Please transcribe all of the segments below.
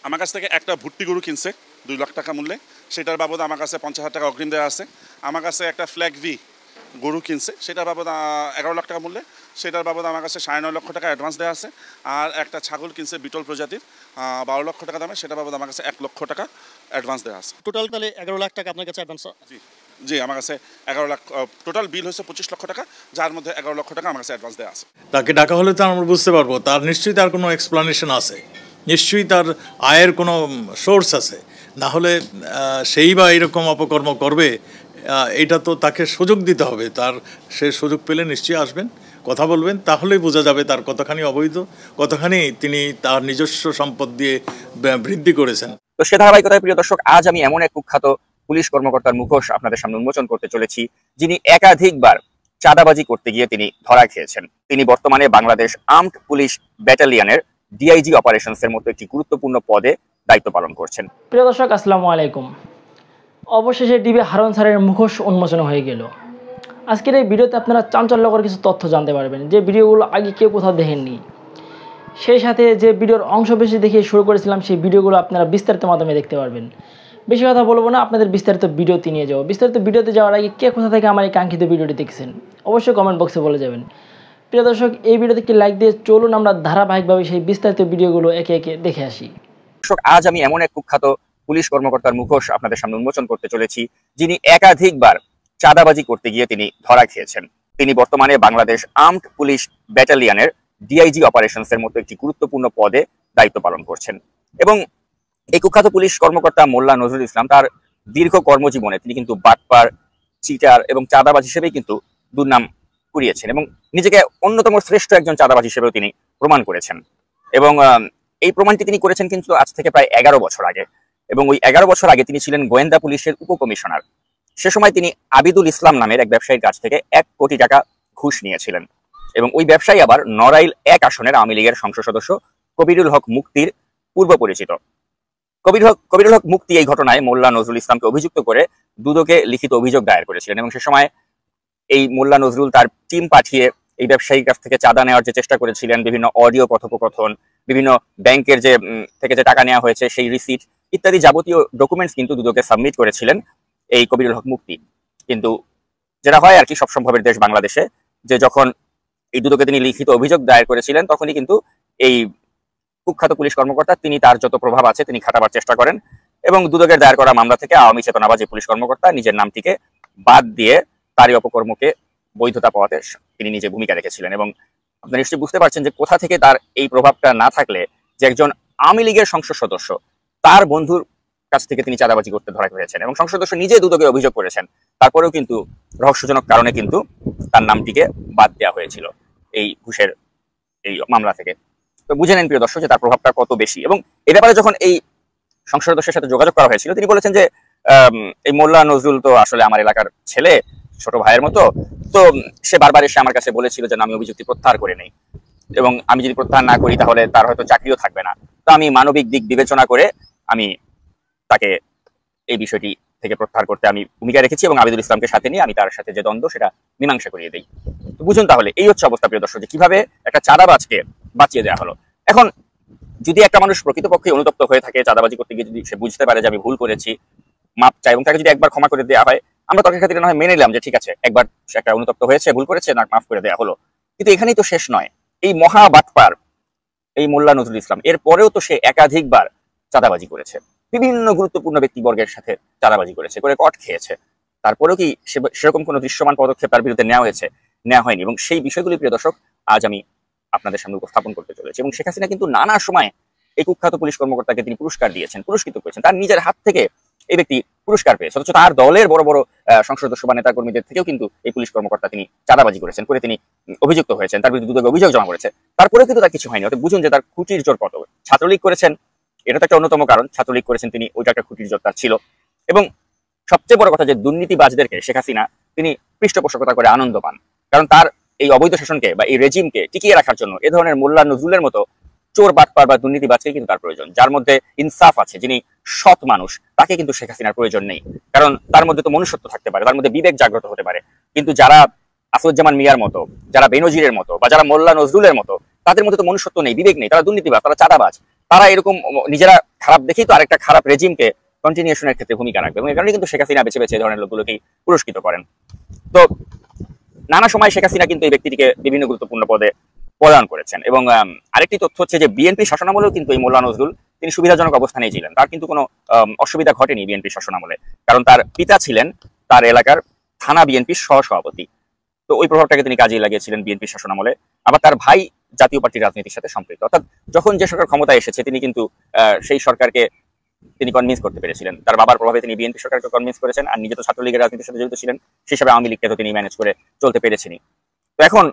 আমার কাছ থেকে একটা ভুট্টি গরু কিনছে 2 লাখ টাকা মূল্যে, সেটার বাবদ আমার কাছে 50,000 টাকা অগ্রিম দেওয়া আছে। আমার কাছে একটা ফ্ল্যাগ ভি গরু কিনছে, সেটার বাবদ 11 লাখ টাকা মূল্যে, সেটার বাবদ আমার কাছে 9.5 লক্ষ টাকা অ্যাডভান্স দেওয়া আছে। আর একটা ছাগল কিনছে বিটল প্রজাতির 12 লক্ষ টাকা দামে, সেটার বাবদ আমার কাছে 1 লক্ষ টাকা অ্যাডভান্স দেওয়া আছে। টোটাল তাহলে 11 লাখ টাকা আপনার কাছে অ্যাডভান্স? জি জি, আমার কাছে 11 লাখ, টোটাল বিল হয়েছে 25 লক্ষ টাকা, যার মধ্যে 11 লক্ষ টাকা আমার কাছে অ্যাডভান্স দেওয়া আছে। তাকে ডাকা হলে তো আমরা বুঝতে পারবো তার নিশ্চয়ই তার কোনো এক্সপ্লানেশন আছে, নিশ্চয়ই তার আয়ের কোনো সোর্স আছে, না হলে সেই বা এরকম অপকর্ম করবে। এটা তো তাকে সুযোগ দিতে হবে, তার সে সুযোগ পেলে নিশ্চয়ই আসবেন, কথা বলবেন, তাহলেই বোঝা যাবে তার কতখানি অবৈধ, কতখানি তিনি তার নিজস্ব সম্পদ দিয়ে বৃদ্ধি করেছেন। তো সে ধারাবাহিকতায় প্রিয় দর্শক, আজ আমি এমন এক কুখ্যাত পুলিশ কর্মকর্তার মুখোশ আপনাদের সামনে উন্মোচন করতে চলেছি, যিনি একাধিকবার চাঁদাবাজি করতে গিয়ে তিনি ধরা খেয়েছেন। তিনি বর্তমানে বাংলাদেশ আর্মড পুলিশ ব্যাটালিয়নের ডিআইজি অপারেশনস এর মতো একটি গুরুত্বপূর্ণ পদে দায়িত্ব পালন করছেন। প্রিয় দর্শক, আসসালামু আলাইকুম। অবশেষে ডিবি হারুন স্যারের মুখোশ উন্মোচন হয়ে গেল। আজকের এই ভিডিওতে আপনারা চাঞ্চল্যকর কিছু তথ্য জানতে পারবেন, যে ভিডিওগুলো আগে কেউ কোথাও দেখেননি। সেই সাথে যে ভিডিওর অংশ বেশি দেখে শুরু করেছিলাম, সেই ভিডিওগুলো আপনারা বিস্তারিত মাধ্যমে দেখতে পারবেন। বেশি কথা বলবো না, আপনাদের বিস্তারিত ভিডিওতে নিয়ে যাবো। বিস্তারিত ভিডিওতে যাওয়ার আগে কে কোথা থেকে আমার এই কাঙ্ক্ষিত ভিডিওটি দেখছেন অবশ্যই কমেন্ট বক্সে বলে যাবেন। প্রিয় দর্শক, এই ভিডিওতে একটি লাইক দিয়ে চলুন আমরা ধারাবাহিকভাবে সেই বিস্তারিত ভিডিওগুলো একে একে দেখে আসি। দর্শক, আজ আমি এমন এক কুখ্যাত পুলিশ কর্মকর্তার মুখোশ আপনাদের সামনে উন্মোচন করতে চলেছি, যিনি একাধিকবার চাঁদাবাজি করতে গিয়ে তিনি ধরা খেয়েছেন। তিনি বর্তমানে বাংলাদেশ আর্মড পুলিশ ব্যাটালিয়নের ডিআইজি অপারেশনস এর মতো একটি গুরুত্বপূর্ণ পদে দায়িত্ব পালন করছেন। এবং এই কুখ্যাত পুলিশ কর্মকর্তা মোল্লা নজরুল ইসলাম তার দীর্ঘ কর্মজীবনে তিনি কিন্তু বাটপার, চিটার এবং চাঁদাবাজ হিসেবেই কিন্তু দুর্নাম কুড়িয়েছেন এবং নিজেকে অন্যতম শ্রেষ্ঠ একজন চাঁদাবাজ হিসেবেও তিনি প্রমাণ করেছেন। এবং এই প্রমাণটি তিনি করেছেন কিন্তু আজ থেকে প্রায় 11 বছর আগে। এবং ওই 11 বছর আগে তিনি ছিলেন গোয়েন্দা পুলিশের উপকমিশনার। সে সময় তিনি আবিদুল ইসলাম নামের এক ব্যবসায়ীর কাছ থেকে 1 কোটি টাকা ঘুষ নিয়েছিলেন। এবং ওই ব্যবসায়ী আবার নড়াইল 1 আসনের আওয়ামী লীগের সংসদ সদস্য কবিরুল হক মুক্তির পূর্ব পরিচিত। কবিরুল হক মুক্তি এই ঘটনায় মোল্লা নজরুল ইসলামকে অভিযুক্ত করে দুদকে লিখিত অভিযোগ দায়ের করেছিলেন। এবং সে সময় এই মোল্লা নজরুল তার টিম পাঠিয়ে এই ব্যবসায়ীর কাছ থেকে চাঁদা নেওয়ার যে চেষ্টা করেছিলেন, বিভিন্ন অডিও কথোপকথন, বিভিন্ন ব্যাংকের যে থেকে যে টাকা নেওয়া হয়েছে সেই রিসিট ইত্যাদি যাবতীয় ডকুমেন্টস কিন্তু দুদকে সাবমিট করেছিলেন এই কবিরুল হক মুক্তি। কিন্তু যেটা হয় আর কি সব সম্ভবের দেশ বাংলাদেশে, যে যখন এই দুদকে তিনি লিখিত অভিযোগ দায়ের করেছিলেন তখনই কিন্তু এই কুখ্যাত পুলিশ কর্মকর্তা তিনি তার যত প্রভাব আছে তিনি খাটাবার চেষ্টা করেন এবং দুদকের দায়ের করা মামলা থেকে আওয়ামী চেতনাবাজি পুলিশ কর্মকর্তা নিজের নামটিকে বাদ দিয়ে তারই অপকর্মকে বৈধতা পাওয়াতে তিনি নিজে ভূমিকা রেখেছিলেন। এবং আপনারা নিশ্চয়ই বুঝতে পারছেন যে কোথা থেকে তার এই প্রভাবটা না থাকলে যে একজন আওয়ামী লীগের সংসদ সদস্য তার বন্ধুর কাছ থেকে তিনি চাঁদাবাজি করতে ধরা হয়েছেন এবং সংসদ সদস্য নিজে দুদকে অভিযোগ করেছেন, তারপরেও কিন্তু রহস্যজনক কারণে কিন্তু তার নামটিকে বাদ দেওয়া হয়েছিল এই ঘুষের এই মামলা থেকে। তো বুঝে নেন প্রিয় দর্শক যে তার প্রভাবটা কত বেশি। এবং এ ব্যাপারে যখন এই সংসদ সদস্যের সাথে যোগাযোগ করা হয়েছিল তিনি বলেছেন যে এই মোল্লা নজরুল তো আসলে আমার এলাকার ছেলে, ছোট ভাইয়ের মতো, তো সে বারবার এসে আমার কাছে বলেছিল যে আমি অভিযুক্তি প্রত্যাহার করে নেই এবং আমি যদি প্রত্যাহার না করি তাহলে তার হয়তো চাকরিও থাকবে না। তো আমি মানবিক দিক বিবেচনা করে আমি তাকে এই বিষয়টি থেকে প্রত্যাহার করতে আমি ভূমিকা রেখেছি এবং আবিদুল ইসলামকে সাথে নিয়ে আমি তার সাথে যে দ্বন্দ্ব সেটা মীমাংসা করিয়ে দিই। তো বুঝুন তাহলে এই হচ্ছে অবস্থা প্রিয় দর্শক, যে কিভাবে একটা চাঁদাবাজকে বাঁচিয়ে দেওয়া হলো। এখন যদি একটা মানুষ প্রকৃতপক্ষে অনুতপ্ত হয়ে থাকে চাঁদাবাজি করতে গিয়ে, যদি সে বুঝতে পারে যে আমি ভুল করেছি, মাপ চাই এবং তাকে যদি একবার ক্ষমা করে দেওয়া হয়, আমরা তর্কের খাতিরে না হয় মেনে নিলাম যে ঠিক আছে একবার সে একটা অনুতপ্ত হয়েছে, ভুল করেছে, না মাফ করে দেওয়া হলো। কিন্তু এখানেই তো শেষ নয়। এই মহা বাটপার এই মোল্লা নজরুল ইসলাম এর পরেও তো সে একাধিকবার চাঁদাবাজি করেছে, বিভিন্ন গুরুত্বপূর্ণ ব্যক্তিবর্গের সাথে চাঁদাবাজি করেছে, করে কট খেয়েছে। তারপরেও কি সেরকম কোনো দৃশ্যমান পদক্ষেপ তার বিরুদ্ধে নেওয়া হয়নি। এবং সেই বিষয়গুলি প্রিয় দর্শক আজ আমি আপনাদের সামনে উপস্থাপন করতে চলেছি। এবং শেখ হাসিনা কিন্তু নানা সময় এই কুখ্যাত পুলিশ কর্মকর্তাকে তিনি পুরস্কার দিয়েছেন, পুরস্কৃত করেছেন, তার নিজের হাত থেকে এই ব্যক্তি পুরস্কার পেয়েছে। অথচ তার দলের বড় বড় সংসদ সদস্য বা নেতা কর্মীদের থেকেও কিন্তু এই পুলিশ কর্মকর্তা তিনি চাঁদাবাজি করেছেন, করে তিনি অভিযুক্ত হয়েছেন, তার বিরুদ্ধে দুদকে অভিযোগ জমা করেছে, তারপরেও কিন্তু তার কিছু হয়নি। অর্থাৎ বুঝুন যে তার খুঁটির জোর কত। ছাত্রলীগ করেছেন, এটা তো একটা অন্যতম কারণ, ছাত্রলীগ করেছেন তিনি, ওইটা একটা খুঁটির জোর তার ছিল। এবং সবচেয়ে বড় কথা যে দুর্নীতিবাজদেরকে শেখ হাসিনা তিনি পৃষ্ঠপোষকতা করে আনন্দ পান, কারণ তার এই অবৈধ শাসনকে বা এই রেজিমকে টিকিয়ে রাখার জন্য এ ধরনের মোল্লা নজরুলের মতো চোর বাটপার বা দুর্নীতিবাজকে কিন্তু তার প্রয়োজন, যার মধ্যে ইনসাফ আছে, যিনি সৎ মানুষ, তাকে কিন্তু শেখ হাসিনার প্রয়োজন নেই। কারণ তার মধ্যে তো মনুষ্যত্ব থাকতে পারে, তার মধ্যে বিবেক জাগ্রত হতে পারে। কিন্তু যারা আসাদুজ্জামান মিয়ার মতো, যারা বেনজিরের মতো বা যারা মোল্লা নজরুলের মতো, তাদের মধ্যে তো মনুষ্যত্ব নেই, বিবেক নেই, তারা দুর্নীতিবাজ, তারা চাঁদাবাজ। তারা এরকম নিজেরা খারাপ দেখেই তো আরেকটা খারাপ রেজিমকে কন্টিনিউশনের ক্ষেত্রে ভূমিকা রাখবে, এবং এই কারণে কিন্তু শেখ হাসিনা বেছে বেছে এই ধরনের লোকগুলোকেই পুরস্কৃত করেন। তো নানা সময় শেখ হাসিনা কিন্তু এই ব্যক্তিটিকে বিভিন্ন গুরুত্বপূর্ণ পদে প্রদান করেছেন। এবং আরেকটি তথ্য হচ্ছে যে বিএনপি শাসনামলেও কিন্তু এই মোল্লা নজরুল তিনি সুবিধাজনক অবস্থানেই ছিলেন, তার কিন্তু কোনো অসুবিধা ঘটেনি বিএনপি শাসনামলে, কারণ তার পিতা ছিলেন তার এলাকার থানা বিএনপির সহসভাপতি। তো ওই প্রভাবটাকে তিনি কাজে লাগিয়েছিলেন বিএনপি শাসনামলে। আবার তার ভাই জাতীয় পার্টির রাজনীতির সাথে সম্পৃক্ত, অর্থাৎ যখন যে সরকার ক্ষমতায় এসেছে তিনি কিন্তু সেই সরকারকে তিনি কনভিন্স করতে পেরেছিলেন। তার বাবার প্রভাবে তিনি বিএনপি সরকারকে কনভিন্স করেছেন, আর নিজে তো ছাত্রলীগের রাজনীতির সাথে জড়িত ছিলেন, সেই হিসাবে আওয়ামী লীগকে তো তিনি ম্যানেজ করে চলতে পেরেছেনই। তো এখন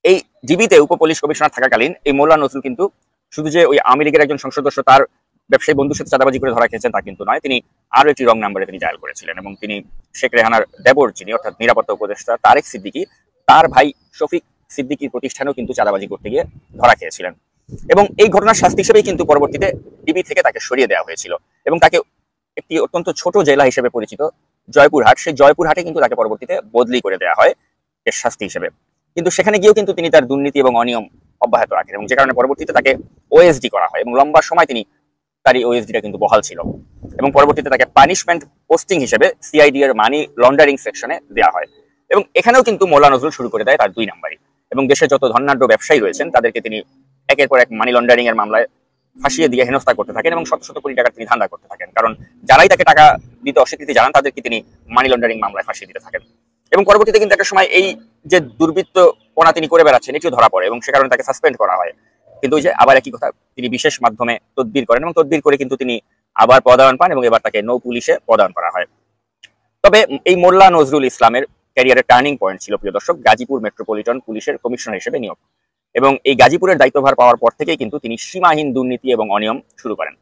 এই ডিবিতে উপপুলিশ কমিশনার থাকাকালীন এই মোল্লা নজরুল কিন্তু শুধু যে ওই আওয়ামী লীগের একজন সংসদ সদস্য তার ব্যবসায়ী বন্ধুর সাথে চাঁদাবাজি করে ধরা খেয়েছেন তা কিন্তু নয়, তিনি আরো একটি রং নাম্বারে তিনি ডায়াল করেছিলেন, এবং তিনি শেখ রেহানার দেবর যিনি অর্থাৎ নিরাপত্তা উপদেষ্টা তারেক সিদ্দিকী, তার ভাই শফিক সিদ্দিকীর প্রতিষ্ঠানেও কিন্তু চাঁদাবাজি করতে গিয়ে ধরা খেয়েছিলেন। এবং এই ঘটনার শাস্তি হিসেবেই কিন্তু পরবর্তীতে ডিবি থেকে তাকে সরিয়ে দেওয়া হয়েছিল, এবং তাকে একটি অত্যন্ত ছোট জেলা হিসেবে পরিচিত জয়পুরহাট, সেই জয়পুরহাটে কিন্তু তাকে পরবর্তীতে বদলি করে দেওয়া হয় এর শাস্তি হিসেবে। কিন্তু সেখানে গিয়েও কিন্তু তিনি তার দুর্নীতি এবং অনিয়ম অব্যাহত রাখেন, এবং যে কারণে পরবর্তীতে তাকে ওএসডি করা হয়, এবং লম্বা সময় তিনি তার এই ওএসডিটা কিন্তু বহাল ছিল, এবং পরবর্তীতে তাকে পানিশমেন্ট পোস্টিং হিসেবে সিআইডি এর মানি লন্ডারিং সেকশনে দেওয়া হয়। এবং এখানেও কিন্তু মোল্লা নজরুল শুরু করে দেয় তার 2 নাম্বারই, এবং দেশে যত ধনাঢ্য ব্যবসায়ী রয়েছেন তাদেরকে তিনি একের পর এক মানি লন্ডারিং এর মামলায় ফাঁসিয়ে দিয়ে হেনস্থা করতে থাকেন, এবং শত শত কোটি টাকা তিনি ধান্দা করতে থাকেন, কারণ যারাই তাকে টাকা দিতে অস্বীকৃতি জানান তাদেরকে তিনি মানি লন্ডারিং মামলায় ফাঁসিয়ে দিতে থাকেন। এবং পরবর্তীতে কিন্তু একটা সময় এই যে দুর্বৃত্তপনা তিনি করে বেড়াচ্ছেন এটিও ধরা পড়ে, এবং সে কারণে তাকে সাসপেন্ড করা হয়। কিন্তু ওই যে আবার একই কথা, তিনি বিশেষ মাধ্যমে তদবির করেন, এবং তদবির করে কিন্তু তিনি আবার পদায়ন পান, এবং এবার তাকে নৌ পুলিশে পদায়ন করা হয়। তবে এই মোল্লা নজরুল ইসলামের ক্যারিয়ারের টার্নিং পয়েন্ট ছিল প্রিয় দর্শক গাজীপুর মেট্রোপলিটন পুলিশের কমিশনার হিসেবে নিয়োগ, এবং এই গাজীপুরের দায়িত্বভার পাওয়ার পর থেকেই কিন্তু তিনি সীমাহীন দুর্নীতি এবং অনিয়ম শুরু করেন।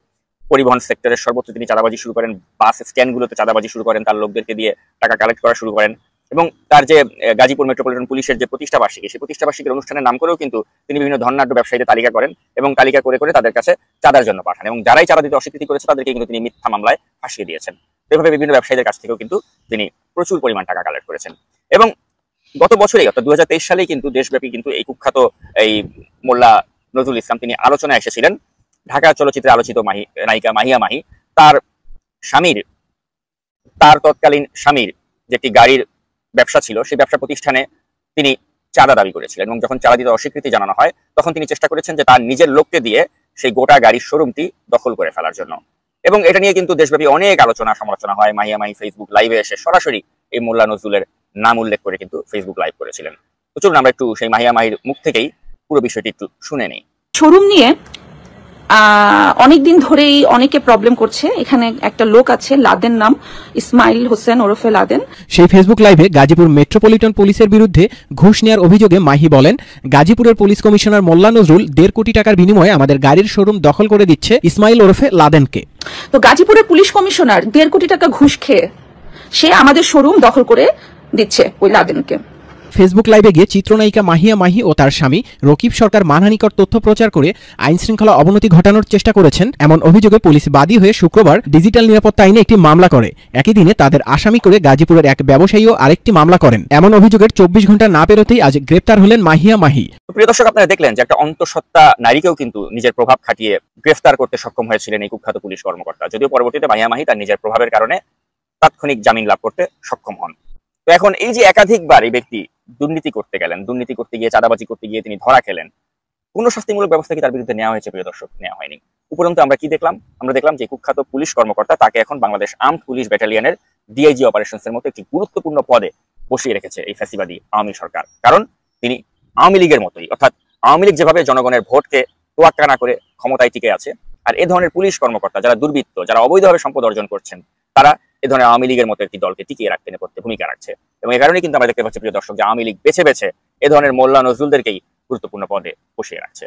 পরিবহন সেক্টরের সর্বত্র তিনি চাঁদাবাজি শুরু করেন, বাস স্ট্যান্ডগুলোতে চাঁদাবাজি শুরু করেন, তার লোকদেরকে দিয়ে টাকা কালেক্ট করা শুরু করেন, এবং তার যে গাজীপুর মেট্রোপলিটন পুলিশের যে প্রতিষ্ঠাবার্ষিকী সেই প্রতিষ্ঠাবার্ষিকীর অনুষ্ঠানের নাম করেও কিন্তু তিনি বিভিন্ন ধনাঢ্য ব্যবসায়ীদের তালিকা করেন, এবং তালিকা করে করে তাদের কাছে চাঁদার জন্য পাঠান, এবং যারাই চাঁদা দিতে অস্বীকৃতি করেছে তাদেরকে কিন্তু তিনি মিথ্যা মামলায় ফাঁসিয়ে দিয়েছেন। এভাবে বিভিন্ন ব্যবসায়ীদের কাছ থেকেও কিন্তু তিনি প্রচুর পরিমাণ টাকা কালেক্ট করেছেন। এবং গত বছরেই অর্থাৎ 2023 সালেই কিন্তু দেশব্যাপী কিন্তু এই কুখ্যাত এই মোল্লা নজরুল ইসলাম তিনি আলোচনায় এসেছিলেন। ঢাকা চলচ্চিত্রে আলোচিত নায়িকা মাহিয়া মাহি তার তৎকালীন স্বামীর যেটি গাড়ির ব্যবসা ছিল সেই ব্যবসা প্রতিষ্ঠানে তিনি চাঁদা দাবি করেছিলেন, এবং যখন চাঁদা দিতে অস্বীকৃতি জানানো হয় তখন তিনি চেষ্টা করেছেন যে তার নিজের লোককে দিয়ে সেই গোটা গাড়ির শোরুমটি দখল করে ফেলার জন্য। এবং এটা নিয়ে কিন্তু দেশব্যাপী অনেক আলোচনা সমালোচনা হয়। মাহিয়া মাহি ফেসবুক লাইভে এসে সরাসরি এই মোল্লা নজরুলের নাম উল্লেখ করে কিন্তু ফেসবুক লাইভ করেছিলেন। তো চলুন আমরা একটু সেই মাহিয়া মাহির মুখ থেকেই পুরো বিষয়টি একটু শুনে নেই। শোরুম নিয়ে অনেকদিন ধরেই অনেকে প্রবলেম করছে। এখানে একটা লোক আছে, লাদেন নাম, ইসমাইল হোসেন ওরফে লাদেন। সেই ফেসবুক লাইভে গাজীপুর মেট্রোপলিটন পুলিশের বিরুদ্ধে ঘুষ নেওয়ার অভিযোগে মাহি বলেন, গাজীপুরের পুলিশ কমিশনার মোল্লা নজরুল 1.5 কোটি টাকার বিনিময়ে আমাদের গাড়ির শোরুম দখল করে দিচ্ছে ইসমাইল ওরফে লাদেনকে। তো গাজীপুরের পুলিশ কমিশনার 1.5 কোটি টাকা ঘুষ খেয়ে সে আমাদের শোরুম দখল করে দিচ্ছে ওই লাদেনকে। ফেসবুক লাইভে গিয়ে চিত্রনায়িকা মাহিয়া মাহি ও তার স্বামী রকিব সরকার মানহানিকর তথ্য প্রচার করে আইন শৃঙ্খলা অবনতি ঘটানোর চেষ্টা করেছেন এমন অভিযোগে পুলিশ বাদী হয়ে শুক্রবার ডিজিটাল নিরাপত্তা আইনে একটি মামলা করে। একই দিনে তাদের আসামি করে গাজীপুরের এক ব্যবসায়ীও আরেকটি মামলা করেন। এমন অভিযোগের 24 ঘন্টা না পেরোতেই আজ গ্রেপ্তার হলেন মাহিয়া মাহি। প্রিয় দর্শক, আপনারা দেখলেন যে একটা অন্তঃসত্ত্বা নারীকেও কিন্তু নিজের প্রভাব খাটিয়ে গ্রেফতার করতে সক্ষম হয়েছিলেন এই কুখ্যাত পুলিশ কর্মকর্তা, যদিও পরবর্তীতে মাহিয়া মাহি তার নিজের প্রভাবের কারণে তাৎক্ষণিক জামিন লাভ করতে সক্ষম হন। তো এখন এই যে একাধিকবার এই ব্যক্তি দুর্নীতি করতে গেলেন, দুর্নীতি করতে গিয়ে চাঁদাবাজি করতে গিয়ে তিনি ধরা খেলেন, কোনো শাস্তিমূলক ব্যবস্থা কি তার বিরুদ্ধে নেওয়া হয়েছে? প্রিয় দর্শক, নেওয়া হয়নি। উপরন্তু আমরা কি দেখলাম? আমরা দেখলাম যে কুখ্যাত পুলিশ কর্মকর্তা তাকে এখন বাংলাদেশ আর্মড পুলিশ ব্যাটালিয়নের ডিআইজি অপারেশনস এর মতো একটি গুরুত্বপূর্ণ পদে বসিয়ে রেখেছে এই ফ্যাসিবাদী আওয়ামী সরকার। কারণ তিনি আওয়ামী লীগের মতোই, অর্থাৎ আওয়ামী লীগ যেভাবে জনগণের ভোটকে তোয়াক্কা না করে ক্ষমতায় টিকে আছে, আর এ ধরনের পুলিশ কর্মকর্তা যারা দুর্বৃত্ত, যারা অবৈধভাবে সম্পদ অর্জন করছেন, তারা এ ধরনের আওয়ামী লীগের মতো একটি দলকে টিকিয়ে রাখতে নেপথ্যে ভূমিকা রাখছে। এবং এই কারণে কিন্তু আমরা দেখতে পাচ্ছি প্রিয় দর্শক যে আওয়ামী লীগ বেছে বেছে এ ধরনের মোল্লা নজরুলদেরকেই গুরুত্বপূর্ণ পদে বসিয়ে রাখছে।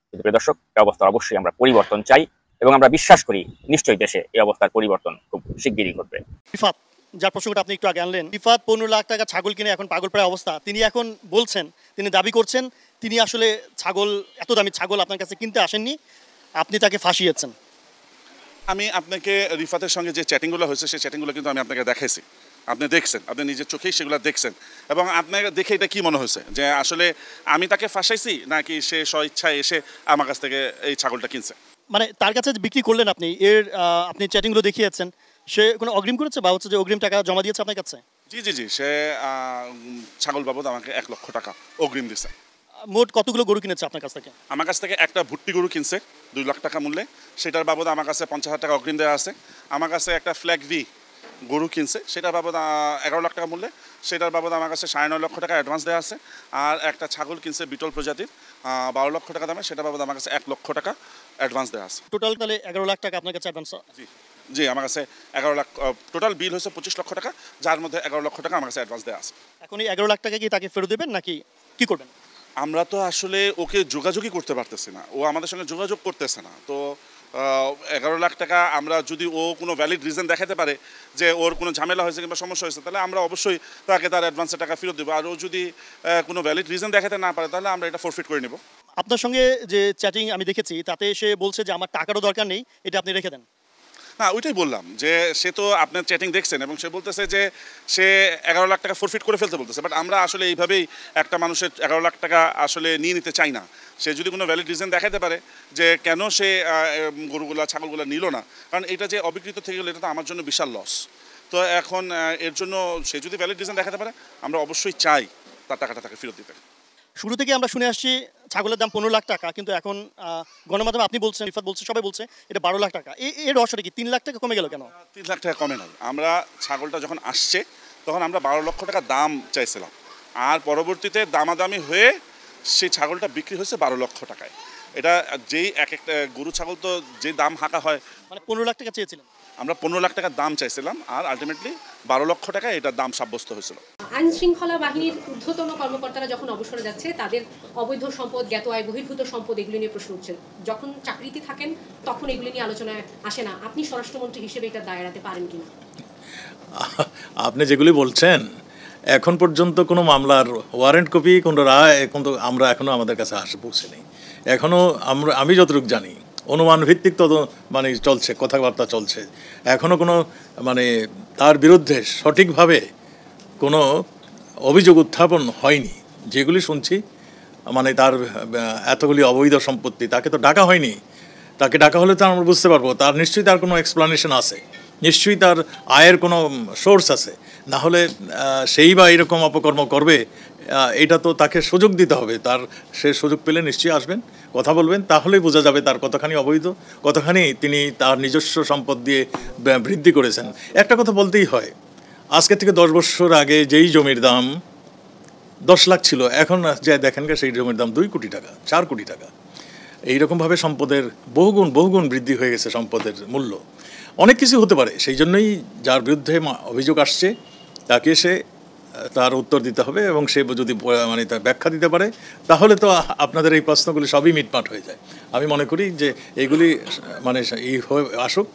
কিন্তু প্রিয় দর্শক, এই অবস্থা অবশ্যই আমরা পরিবর্তন চাই, এবং আমরা বিশ্বাস করি নিশ্চয়ই দেশে এই অবস্থার পরিবর্তন খুব শিগগিরই ঘটবে। রিফাত, যার প্রসঙ্গটা আপনি একটু আগে আনলেন, রিফাত 15 লাখ টাকা ছাগল কিনে এখন পাগল প্রায় অবস্থা। তিনি এখন বলছেন, তিনি দাবি করছেন তিনি আসলে ছাগল, এত দামি ছাগল আপনার কাছে কিনতে আসেননি, আপনি তাকে ফাঁসিয়েছেন। আমি আপনাকে রিফাতের সঙ্গে যে চ্যাটিংগুলো হয়েছে সেই চ্যাটিংগুলো কিন্তু আমি আপনাকে দেখাইছি, আপনি দেখছেন, আপনি নিজের চোখেই সেগুলো দেখছেন। এবং আপনাকে দেখে এটা কি মনে হয়েছে যে আসলে আমি তাকে ফাঁসাইছি নাকি সে স্বইচ্ছায় এসে আমার কাছ থেকে এই ছাগলটা কিনছে? মানে তার কাছে যে বিক্রি করলেন আপনি আপনি চ্যাটিংগুলো দেখিয়েছেন, সে কোনো অগ্রিম করেছে বা হচ্ছে যে অগ্রিম টাকা জমা দিয়েছে আপনার কাছে? জি সে ছাগল বাবদ আমাকে 1 লক্ষ টাকা অগ্রিম দিছে। মোট কতগুলো গরু কিনেছে আপনার কাছ থেকে? আমার কাছ থেকে একটা ভুট্টি গরু কিনছে 2 লাখ টাকা মূল্যে, সেটার বাবদ আমার কাছে 50,000 টাকা অগ্রিম দেওয়া আছে। আমার কাছে একটা ফ্ল্যাগ ভি গরু কিনছে, সেটার বাবদ 11 লাখ টাকা মূল্যে, সেটার বাবদ আমার কাছে 9.5 লক্ষ টাকা অ্যাডভান্স দেওয়া আছে। আর একটা ছাগল কিনছে বিটল প্রজাতির 12 লক্ষ টাকা দামে, সেটার বাবদ আমার কাছে 1 লক্ষ টাকা অ্যাডভান্স দেওয়া আছে। টোটাল তাহলে 11 লাখ টাকা আপনার কাছে অ্যাডভান্স? জি আমার কাছে 11 লাখ, টোটাল বিল হয়েছে 25 লক্ষ টাকা, যার মধ্যে 11 লক্ষ টাকা আমার কাছে অ্যাডভান্স দেওয়া আছে। এখন এই 11 লাখ টাকা কি তাকে ফেরত দেবেন নাকি কি করবেন? আমরা তো আসলে ওকে যোগাযোগই করতে পারতেছি না, ও আমাদের সঙ্গে যোগাযোগ করতেছে না। তো 11 লাখ টাকা আমরা যদি ও কোনো ভ্যালিড রিজন দেখাতে পারে যে ওর কোনো ঝামেলা হয়েছে কিংবা সমস্যা হয়েছে, তাহলে আমরা অবশ্যই তাকে তার অ্যাডভান্সের টাকা ফেরত দেবো। আর ও যদি কোনো ভ্যালিড রিজন দেখাতে না পারে, তাহলে আমরা এটা ফরফিট করে নেব। আপনার সঙ্গে যে চ্যাটিং আমি দেখেছি তাতে সে বলছে যে আমার টাকারও দরকার নেই, এটা আপনি রেখে দেন। না, ওইটাই বললাম যে সে তো আপনার চ্যাটিং দেখছেন এবং সে বলতেছে যে সে 11 লাখ টাকা ফরফিট করে ফেলতে বলতেছে। বাট আমরা আসলে এইভাবেই একটা মানুষের 11 লাখ টাকা আসলে নিয়ে নিতে চাই না। সে যদি কোনো ভ্যালিড রিজন দেখাতে পারে যে কেন সে গরুগুলা ছাগলগুলা নিল না, কারণ এটা যে অবিকৃত থেকে গেলো এটা তো আমার জন্য বিশাল লস। তো এখন এর জন্য সে যদি ভ্যালিড রিজন দেখাতে পারে, আমরা অবশ্যই চাই তার টাকাটা তাকে ফেরত দিতে। শুরু থেকে আমরা শুনে আসছি ছাগলের দাম 15 লাখ টাকা, কিন্তু এখন গণমাধ্যমে আপনি বলছেন, রিফাত বলছে, সবাই বলছে এটা 12 লাখ টাকা। এর রহস্যটা কি? 3 লাখ টাকা কমে গেল কেন? 3 লাখ টাকা কমে নাই। আমরা ছাগলটা যখন আসছে তখন আমরা 12 লক্ষ টাকা দাম চাইছিলাম, আর পরবর্তীতে দামাদামি হয়ে সেই ছাগলটা বিক্রি হয়েছে 12 লক্ষ টাকায়। এটা যেই এক একটা গরু ছাগল তো যে দাম হাঁকা হয়, মানে 15 লাখ টাকা চেয়েছিলেন, আমরা 15 লাখ টাকার দাম চাইছিলাম, আর আলটিমেটলি 12 লক্ষ টাকা এটার দাম সাব্যস্ত হয়েছিল। আইন শৃঙ্খলা বাহিনীর ঊর্ধ্বতন কর্মকর্তারা যখন অবসরে যাচ্ছে, তাদের অবৈধ সম্পদ, জ্ঞাত আয় বহির্ভূত সম্পদ, এগুলি নিয়ে প্রশ্ন উঠছে। যখন চাকরিতে থাকেন তখন এগুলি নিয়ে আলোচনায় আসে না। আপনি স্বরাষ্ট্রমন্ত্রী হিসেবে এটা দায় এড়াতে পারেন কিনা? আপনি যেগুলি বলছেন, এখন পর্যন্ত কোনো মামলার ওয়ারেন্ট কপি, কোনো রায় কিন্তু আমরা এখনও আমাদের কাছে পৌঁছে নেই। এখনও আমি যতটুকু জানি অনুমান ভিত্তিক মানে চলছে, কথাবার্তা চলছে। এখনও কোনো মানে তার বিরুদ্ধে সঠিকভাবে কোনো অভিযোগ উত্থাপন হয়নি। যেগুলি শুনছি মানে তার এতগুলি অবৈধ সম্পত্তি, তাকে তো ডাকা হয়নি। তাকে ডাকা হলে তো আমরা বুঝতে পারবো তার নিশ্চয়ই তার কোনো এক্সপ্লানেশন আছে, নিশ্চয়ই তার আয়ের কোনো সোর্স আছে। না হলে সেই বা এরকম অপকর্ম করবে, এটা তো তাকে সুযোগ দিতে হবে। সে সুযোগ পেলে নিশ্চয়ই আসবেন, কথা বলবেন, তাহলেই বোঝা যাবে তার কতখানি অবৈধ, কতখানি তিনি তার নিজস্ব সম্পদ দিয়ে বৃদ্ধি করেছেন। একটা কথা বলতেই হয়, আজকে থেকে 10 বছর আগে যেই জমির দাম 10 লাখ ছিল, এখন যে দেখেন সেই জমির দাম 2 কোটি টাকা, 4 কোটি টাকা। এইরকমভাবে সম্পদের বহুগুণ বৃদ্ধি হয়ে গেছে সম্পদের মূল্য। অনেক কিছু হতে পারে, সেই জন্যই যার বিরুদ্ধে অভিযোগ আসছে তাকে সে তার উত্তর দিতে হবে, এবং সে যদি মানে তার ব্যাখ্যা দিতে পারে, তাহলে তো আপনাদের এই প্রশ্নগুলি সবই মিটমাট হয়ে যায়। আমি মনে করি যে এইগুলি মানে আসুক,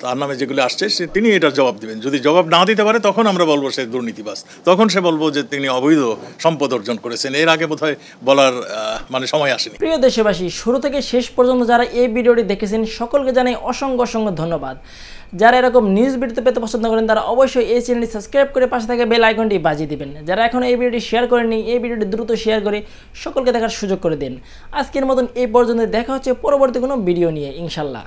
তার নামে যেগুলি আসছে তিনি এটার জবাব দেবেন। যদি জবাব না দিতে পারে, তখন আমরা বলবো সে দুর্নীতিবাজ, তখন সে বলবো যে তিনি অবৈধ সম্পদ অর্জন করেছেন। এর আগে বোধহয় বলার মানে সময় আসেনি। প্রিয় দেশবাসী, শুরু থেকে শেষ পর্যন্ত যারা এই ভিডিওটি দেখেছেন সকলকে জানাই অসংখ্য ধন্যবাদ। যারা এরকম নিউজ ভিডিও পেতে পছন্দ করেন তারা অবশ্যই এই চ্যানেলটি সাবস্ক্রাইব করে পাশে থাকা বেল আইকনটি বাজিয়ে দিবেন। যারা এখন এই ভিডিওটি শেয়ার করেননি, এই ভিডিওটি দ্রুত শেয়ার করে সকলকে দেখার সুযোগ করে দিন। আজকের মতন এই পর্যন্ত, দেখা হচ্ছে পরবর্তী কোনো ভিডিও নিয়ে ইনশাল্লাহ।